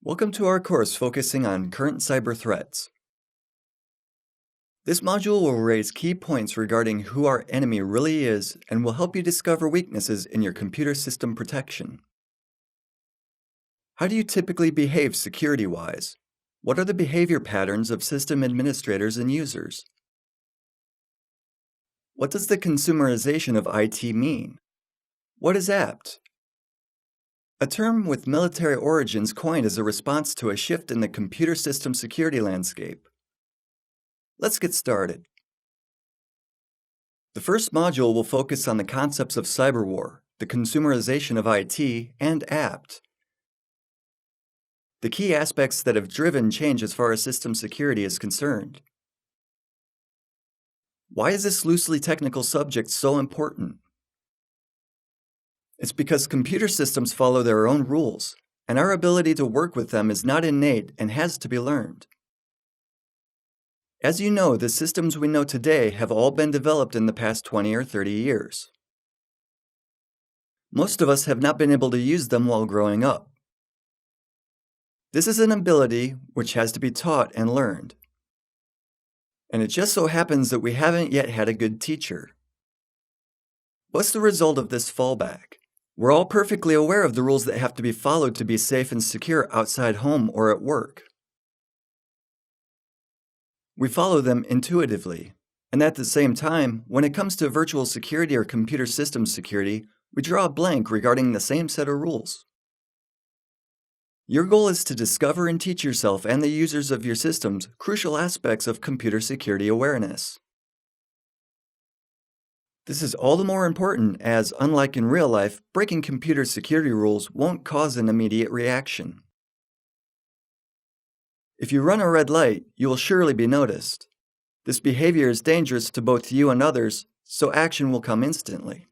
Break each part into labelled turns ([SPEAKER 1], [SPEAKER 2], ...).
[SPEAKER 1] Welcome to our course focusing on current cyber threats. This module will raise key points regarding who our enemy really is and will help you discover weaknesses in your computer system protection. How do you typically behave security-wise? What are the behavior patterns of system administrators and users? What does the consumerization of IT mean? What is apt? A term with military origins coined as a response to a shift in the computer system security landscape. Let's get started. The first module will focus on the concepts of cyber war, the consumerization of IT, and apt. The key aspects that have driven change as far as system security is concerned. Why is this loosely technical subject so important? It's because computer systems follow their own rules, and our ability to work with them is not innate and has to be learned. As you know, the systems we know today have all been developed in the past 20 or 30 years. Most of us have not been able to use them while growing up. This is an ability which has to be taught and learned. And it just so happens that we haven't yet had a good teacher. What's the result of this fallback? We're all perfectly aware of the rules that have to be followed to be safe and secure outside home or at work. We follow them intuitively, and at the same time, when it comes to virtual security or computer system security, we draw a blank regarding the same set of rules. Your goal is to discover and teach yourself and the users of your systems crucial aspects of computer security awareness. This is all the more important as, unlike in real life, breaking computer security rules won't cause an immediate reaction. If you run a red light, you will surely be noticed. This behavior is dangerous to both you and others, so action will come instantly.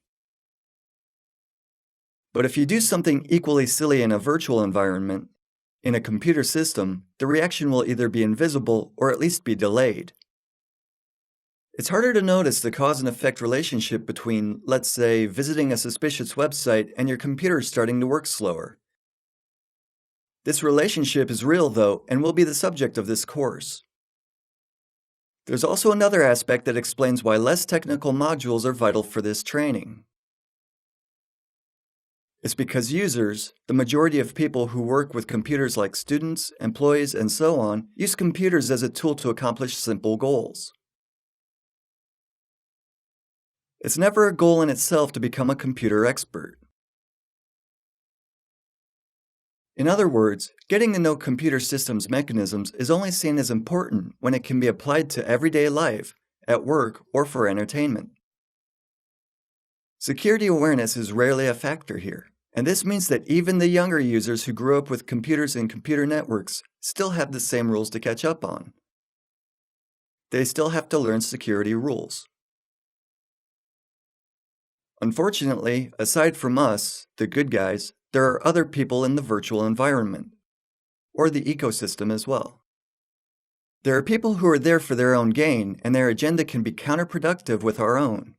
[SPEAKER 1] But if you do something equally silly in a virtual environment, in a computer system, the reaction will either be invisible or at least be delayed. It's harder to notice the cause and effect relationship between, let's say, visiting a suspicious website and your computer starting to work slower. This relationship is real, though, and will be the subject of this course. There's also another aspect that explains why less technical modules are vital for this training. It's because users, the majority of people who work with computers like students, employees, and so on, use computers as a tool to accomplish simple goals. It's never a goal in itself to become a computer expert. In other words, getting to know computer systems mechanisms is only seen as important when it can be applied to everyday life, at work, or for entertainment. Security awareness is rarely a factor here, and this means that even the younger users who grew up with computers and computer networks still have the same rules to catch up on. They still have to learn security rules. Unfortunately, aside from us, the good guys, there are other people in the virtual environment, or the ecosystem as well. There are people who are there for their own gain, and their agenda can be counterproductive with our own.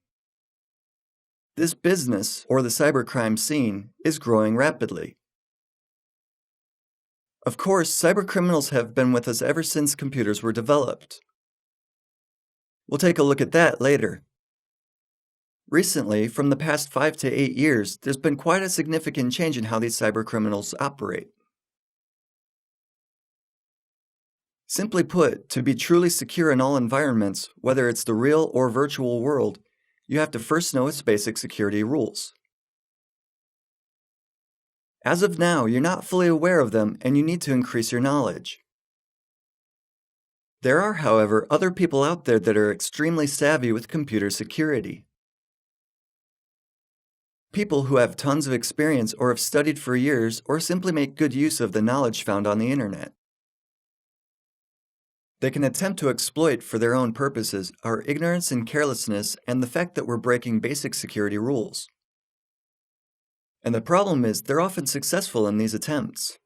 [SPEAKER 1] This business, or the cybercrime scene, is growing rapidly. Of course, cybercriminals have been with us ever since computers were developed. We'll take a look at that later. Recently, from the past 5 to 8 years, there's been quite a significant change in how these cybercriminals operate. Simply put, to be truly secure in all environments, whether it's the real or virtual world, you have to first know its basic security rules. As of now, you're not fully aware of them and you need to increase your knowledge. There are, however, other people out there that are extremely savvy with computer security. People who have tons of experience or have studied for years or simply make good use of the knowledge found on the internet. They can attempt to exploit for their own purposes our ignorance and carelessness and the fact that we're breaking basic security rules. And the problem is they're often successful in these attempts.